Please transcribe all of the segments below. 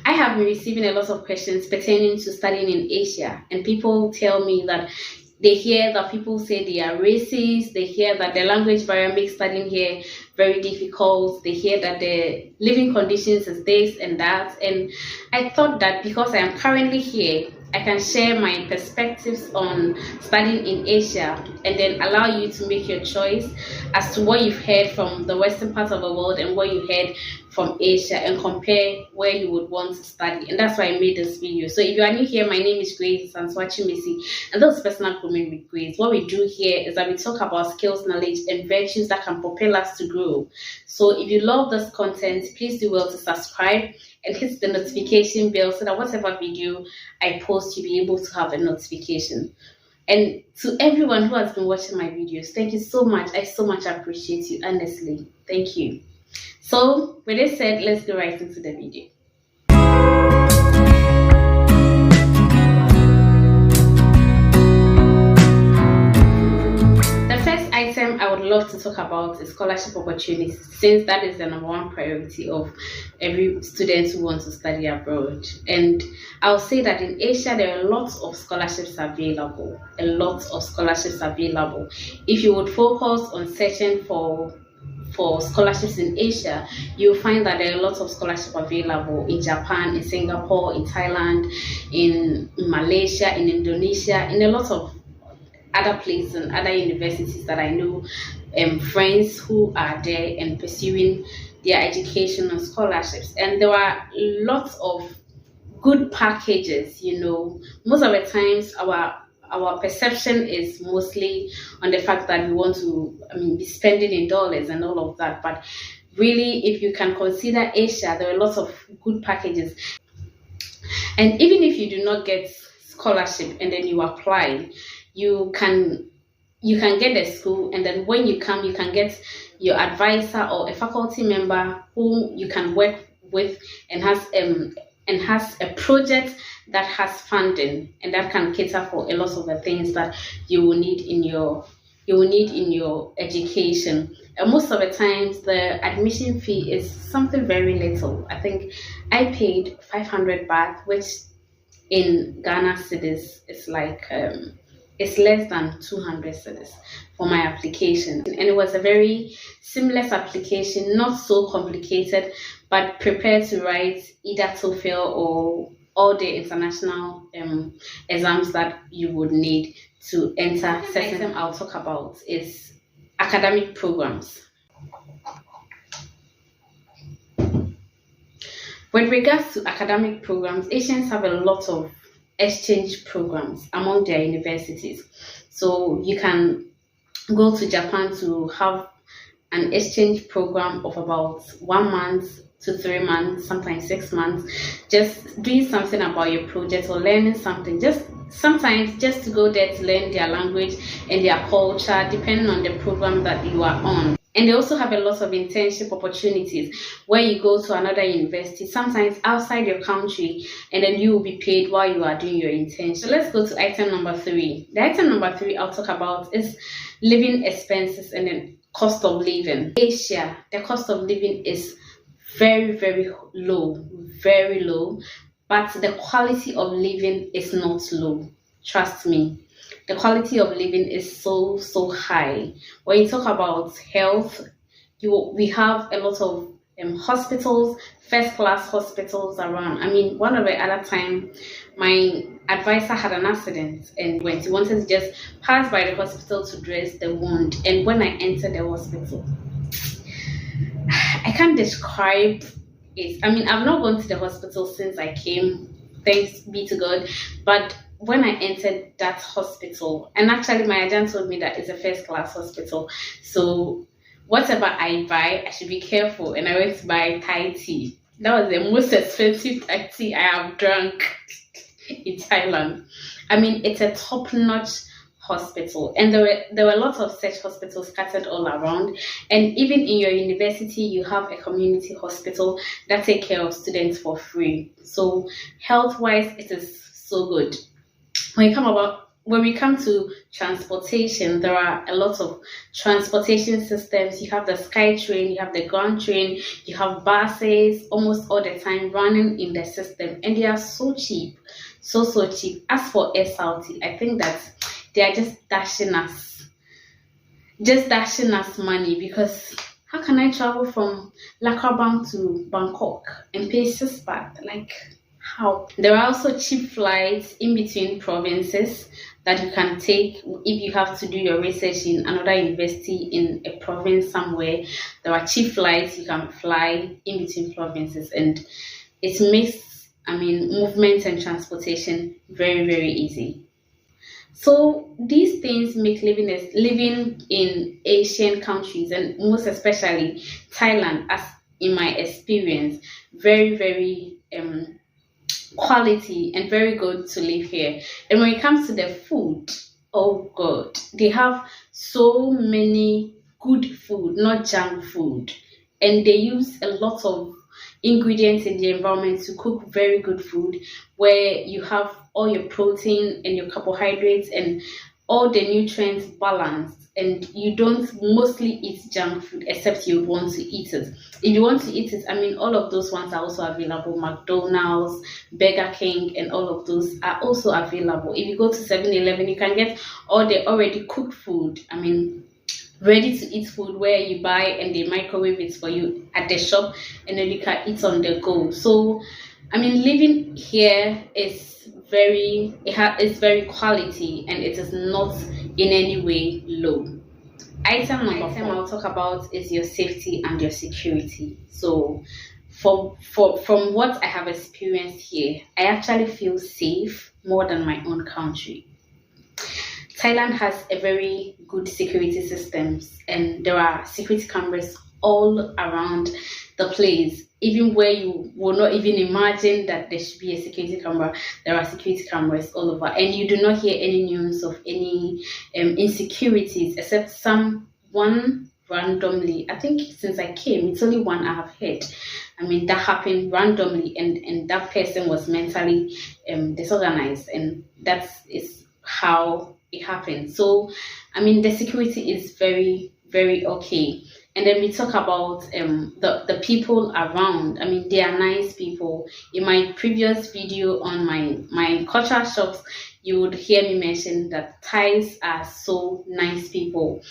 I have been receiving a lot of questions pertaining to studying in Asia, and people tell me that they hear that people say they are racist, they hear that the language barrier makes studying here very difficult, they hear that the living conditions is this and that. And I thought that because I am currently here, I can share my perspectives on studying in Asia and then allow you to make your choice as to what you've heard from the western part of the world and what you heard from Asia, and compare where you would want to study. And that's why I made this video. So if you are new here, my name is Grace Asantewaa, and this is Personal Grooming with Grace. What we do here is that we talk about skills, knowledge, and virtues that can propel us to grow. So if you love this content, please do well to subscribe and hit the notification bell so that whatever video I post, you'll be able to have a notification. And to everyone who has been watching my videos, thank you so much. I so much appreciate you, honestly. Thank you. So with this said, let's go right into the video. The first item I would love to talk about is scholarship opportunities, since that is the #1 priority of every student who wants to study abroad. And I'll say that in Asia, there are lots of scholarships available. A lot of scholarships available. If you would focus on searching for scholarships in Asia, you'll find that there are lots of scholarships available in Japan, in Singapore, in Thailand, in Malaysia, in Indonesia, in a lot of other places and other universities that I know friends who are there and pursuing their education on scholarships. And there are lots of good packages, you know. Most of the times our perception is mostly on the fact that we want to be spending in dollars and all of that. But really, if you can consider Asia, there are lots of good packages. And even if you do not get scholarship and then you apply, you can get a school, and then when you come, you can get your advisor or a faculty member whom you can work with and has a project that has funding and that can cater for a lot of the things that you will need in your education. And most of the times the admission fee is something very little. I think I paid 500 baht, which in Ghana cedis is like it's less than 200 cedis for my application. And it was a very seamless application, not so complicated, but prepared to write either TOEFL or all the international exams that you would need to enter. The second item I'll talk about is academic programs. With regards to academic programs, Asians have a lot of exchange programs among their universities. So you can go to Japan to have an exchange program of about 1 month to 3 months, sometimes 6 months, just doing something about your project or learning something, sometimes just to go there to learn their language and their culture, depending on the program that you are on. And they also have a lot of internship opportunities where you go to another university, sometimes outside your country, and then you will be paid while you are doing your internship. So let's go to item number 3. The item number 3 I'll talk about is living expenses and then cost of living. Asia, the cost of living is very, very low, but the quality of living is not low. Trust me. The quality of living is so high. When you talk about health, we have a lot of hospitals, first-class hospitals around. I mean, one of the other time, my advisor had an accident, and when he wanted to just pass by the hospital to dress the wound, and when I entered the hospital, I can't describe it. I mean, I've not gone to the hospital since I came, thanks be to God, but when I entered that hospital, and actually my agent told me that it's a first-class hospital, so whatever I buy, I should be careful. And I went to buy Thai tea. That was the most expensive Thai tea I have drunk in Thailand. I mean, it's a top-notch hospital, and there were lots of such hospitals scattered all around. And even in your university, you have a community hospital that take care of students for free. So health-wise, it is so good. When you come when we come to transportation, there are a lot of transportation systems. You have the sky train, you have the ground train, you have buses almost all the time running in the system, and they are so cheap, so cheap. As for SRT, I think that they are just dashing us money, because how can I travel from Lakrabang to Bangkok and pay 6 baht? Like, how? There are also cheap flights in between provinces that you can take if you have to do your research in another university in a province somewhere. There are cheap flights you can fly in between provinces, and it makes, movement and transportation very easy. So these things make living in Asian countries, and most especially Thailand, as in my experience, very quality and very good to live here. And when it comes to the food, oh God, they have so many good food, not junk food, and they use a lot of ingredients in the environment to cook very good food, where you have all your protein and your carbohydrates and all the nutrients balanced, and you don't mostly eat junk food except you want to eat it. If you want to eat it, all of those ones are also available. McDonald's, Burger King, and all of those are also available. If you go to 7-Eleven, you can get all the already cooked food. Ready to eat food, where you buy and they microwave it for you at the shop, and then you can eat on the go. So living here is it's very quality, and it is not in any way low. Item number 4 I'll talk about is your safety and your security. So from what I have experienced here, I actually feel safe more than my own country. Thailand has a very good security systems, and there are security cameras all around the place. Even where you will not even imagine that there should be a security camera, there are security cameras all over, and you do not hear any news of any insecurities, except one randomly. I think since I came, it's only one I have heard. That happened randomly, and that person was mentally disorganized, and that is how it happened. So, the security is very okay. And then we talk about the people around. They are nice people. In my previous video on my cultural shocks, you would hear me mention that Thais are so nice people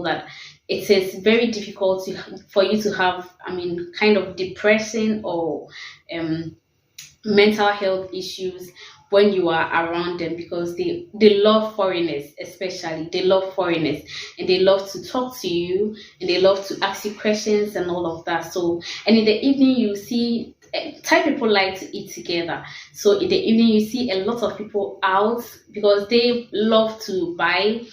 that it is very difficult for you to have, kind of depression or mental health issues when you are around them, because they love foreigners. Especially they love foreigners, and they love to talk to you, and they love to ask you questions and all of that. So, and in the evening you see Thai people like to eat together. So in the evening you see a lot of people out, because they love to buy,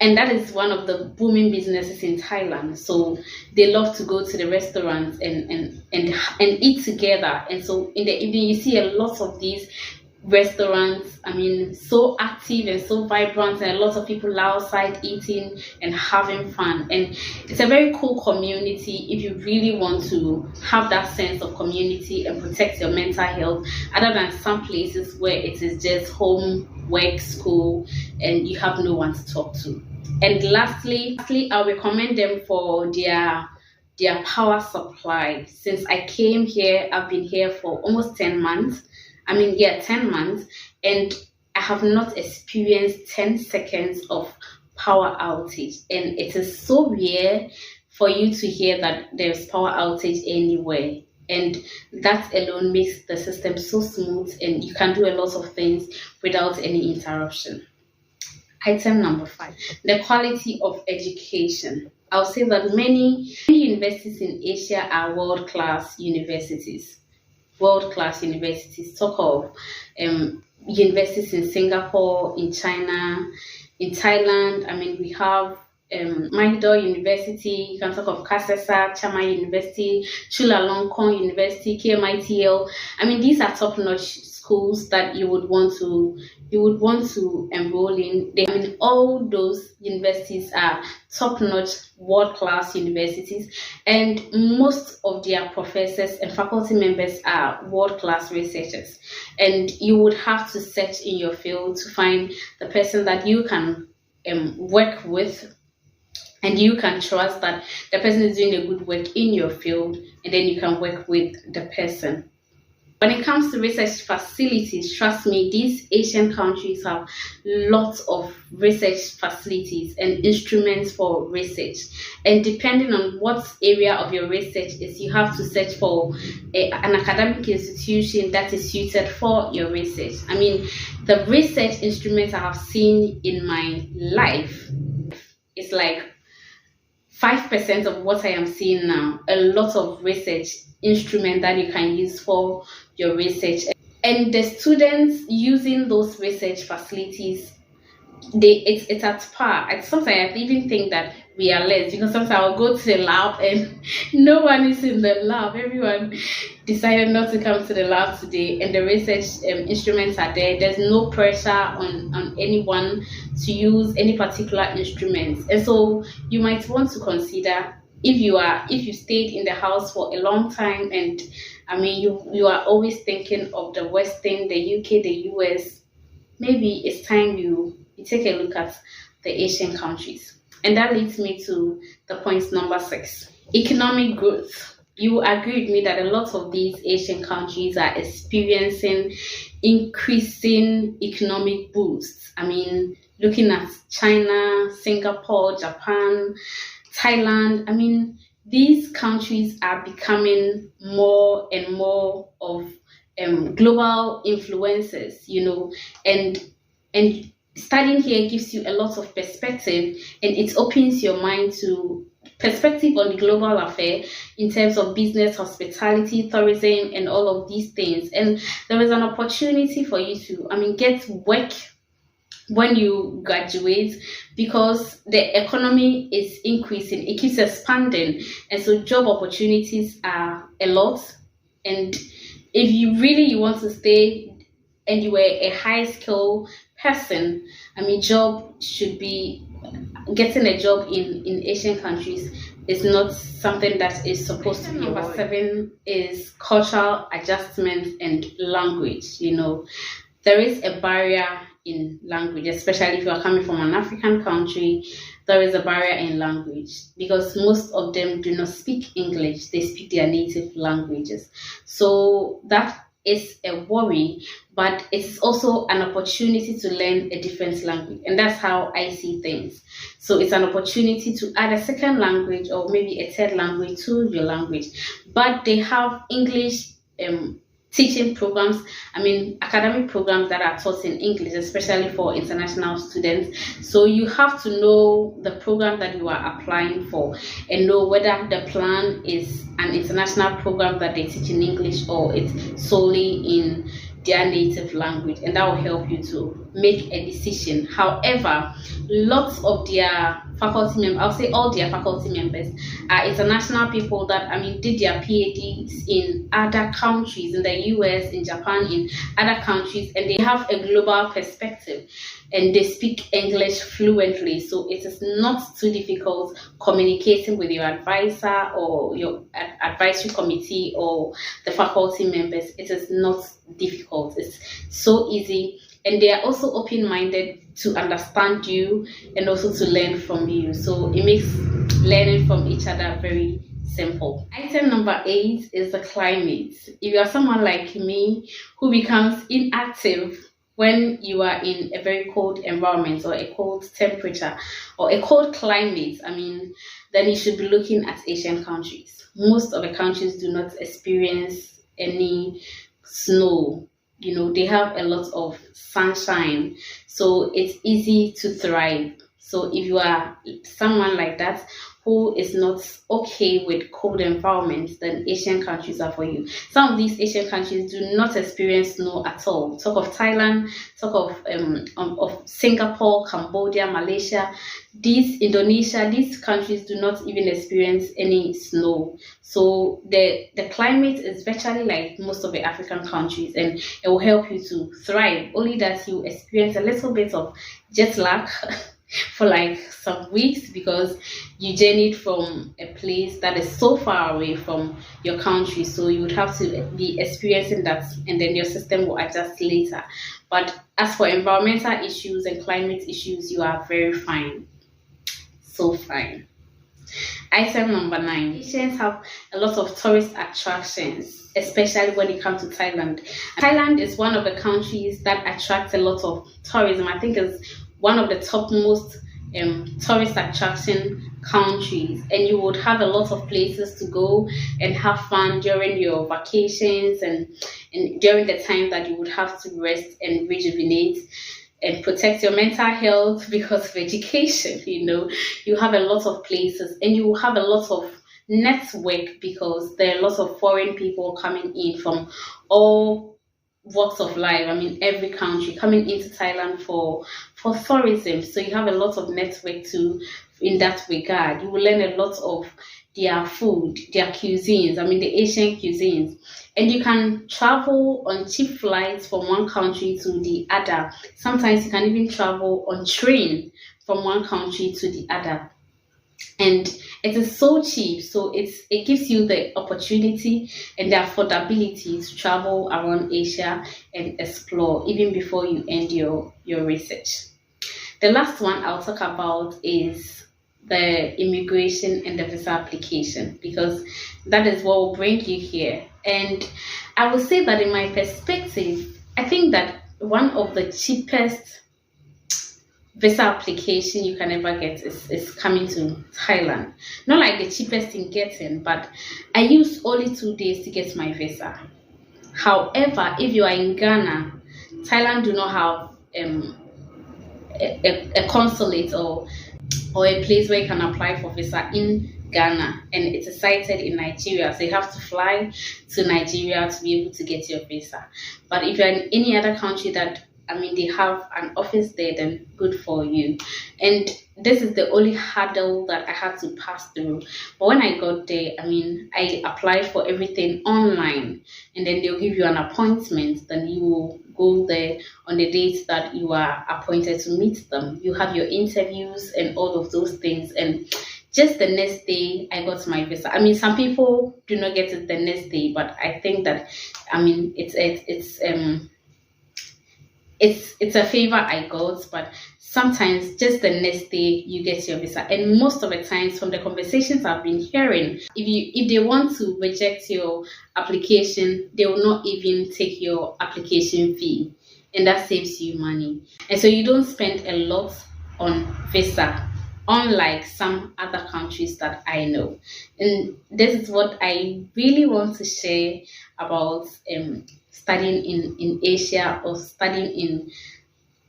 and that is one of the booming businesses in Thailand. So they love to go to the restaurants and eat together. And so in the evening, you see a lot of these restaurants, so active and so vibrant, and a lot of people outside eating and having fun. And it's a very cool community if you really want to have that sense of community and protect your mental health, other than some places where it is just home, work, school, and you have no one to talk to. And lastly, I recommend them for their power supply. Since I came here, I've been here for almost 10 months. 10 months, and I have not experienced 10 seconds of power outage. And it is so rare for you to hear that there's power outage anywhere. And that alone makes the system so smooth, and you can do a lot of things without any interruption. Item number 5, the quality of education. I'll say that many universities in Asia are world-class universities. Talk of universities in Singapore, in China, in Thailand. We have Mahidol University. You can talk of Kasesa, Chiang University, Chulalongkorn University, KMITL. These are top-notch schools that you would want to enroll in. I mean, all those universities are top-notch, world-class universities, and most of their professors and faculty members are world-class researchers. And you would have to search in your field to find the person that you can work with, and you can trust that the person is doing a good work in your field, and then you can work with the person. When it comes to research facilities, trust me, these Asian countries have lots of research facilities and instruments for research. And depending on what area of your research is, you have to search for an academic institution that is suited for your research. I mean, the research instruments I have seen in my life is like 5% of what I am seeing now. A lot of research instrument that you can use for your research, and the students using those research facilities, it's at par. Sometimes I even think that we are less, because sometimes I'll go to the lab and no one is in the lab. Everyone decided not to come to the lab today, and the research instruments are there. There's no pressure on anyone to use any particular instruments. And so you might want to consider, if you stayed in the house for a long time, and I mean you are always thinking of the Western, the UK, the US, maybe it's time you take a look at the Asian countries. And that leads me to the point number 6, economic growth. You agree with me that a lot of these Asian countries are experiencing increasing economic boosts. I mean, looking at China, Singapore, Japan, Thailand, I mean, these countries are becoming more and more of global influencers, and studying here gives you a lot of perspective, and it opens your mind to perspective on the global affair in terms of business, hospitality, tourism, and all of these things. And there is an opportunity for you to, get work when you graduate, because the economy is increasing, it keeps expanding, and so job opportunities are a lot. And if you want to stay and you were a high skill person, job should be, getting a job in Asian countries is not something that is supposed to be. Number 7 is cultural adjustment and language. There is a barrier in language, especially if you are coming from an African country. There is a barrier in language because most of them do not speak English, they speak their native languages. So that is a worry, but it's also an opportunity to learn a different language, and that's how I see things. So it's an opportunity to add a second language or maybe a third language to your language. But they have English teaching programs, academic programs that are taught in English, especially for international students. So you have to know the program that you are applying for and know whether the plan is an international program that they teach in English or it's solely in their native language, and that will help you to make a decision. However, lots of their faculty members, I'll say all their faculty members, are international people that did their PhDs in other countries, in the US, in Japan, in other countries, and they have a global perspective and they speak English fluently. So it is not too difficult communicating with your advisor or your advisory committee or the faculty members. It is not difficult. It's so easy. And they are also open-minded to understand you and also to learn from you. So it makes learning from each other very simple. Item number 8 is the climate. If you are someone like me who becomes inactive when you are in a very cold environment or a cold temperature or a cold climate, then you should be looking at Asian countries. Most of the countries do not experience any snow. They have a lot of sunshine, so it's easy to thrive. So if you are someone like that who is not okay with cold environments, then Asian countries are for you. Some of these Asian countries do not experience snow at all. Talk of Thailand, talk of Singapore, Cambodia, Malaysia, Indonesia. These countries do not even experience any snow. So the climate is virtually like most of the African countries, and it will help you to thrive. Only that you experience a little bit of jet lag for like some weeks because you journeyed from a place that is so far away from your country, so you would have to be experiencing that, and then your system will adjust later. But as for environmental issues and climate issues, you are very fine, so fine. Item number 9. Asians have a lot of tourist attractions, especially when it comes to Thailand. Thailand is one of the countries that attracts a lot of tourism. I think it's one of the topmost tourist attraction countries, and you would have a lot of places to go and have fun during your vacations and during the time that you would have to rest and rejuvenate and protect your mental health because of education. You have a lot of places, and you have a lot of network because there are lots of foreign people coming in from all walks of life. I mean, every country coming into Thailand for tourism. So you have a lot of network too in that regard. You will learn a lot of their food, their cuisines, I mean the Asian cuisines. And you can travel on cheap flights from one country to the other. Sometimes you can even travel on train from one country to the other. And it is so cheap, so it gives you the opportunity and the affordability to travel around Asia and explore even before you end your research. The last one I'll talk about is the immigration and the visa application, because that is what will bring you here. And I will say that in my perspective, I think that one of the cheapest visa application you can ever get is coming to Thailand. Not like the cheapest in getting, but I used only 2 days to get my visa. However, if you are in Ghana, Thailand do not have a consulate or a place where you can apply for visa in Ghana, and it is sited in Nigeria, so you have to fly to Nigeria to be able to get your visa. But if you're in any other country that they have an office there, then good for you. And this is the only hurdle that I had to pass through. But when I got there, I applied for everything online, and then they'll give you an appointment. Then you will go there on the date that you are appointed to meet them. You have your interviews and all of those things. And just the next day, I got my visa. Some people do not get it the next day, but I think that, it's a favor I got, but sometimes just the next day you get your visa. And most of the times, from the conversations I've been hearing, if they want to reject your application, they will not even take your application fee, and that saves you money. And so you don't spend a lot on visa, unlike some other countries that I know. And this is what I really want to share about studying in Asia, or studying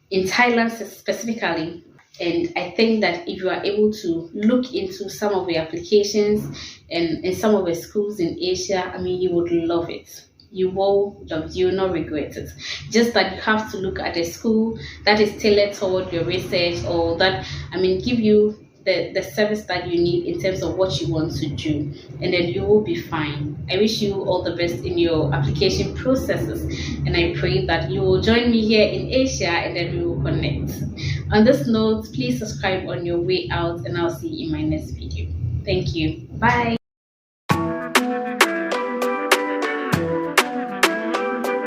in Thailand specifically. And I think that if you are able to look into some of the applications and some of the schools in Asia, you would love it. You will love it. You will not regret it. Just that you have to look at a school that is tailored toward your research, or that give you the service that you need in terms of what you want to do, and then you will be fine. I wish you all the best in your application processes, and I pray that you will join me here in Asia, and then we will connect. On this note, please subscribe on your way out, and I'll see you in my next video. Thank you. Bye.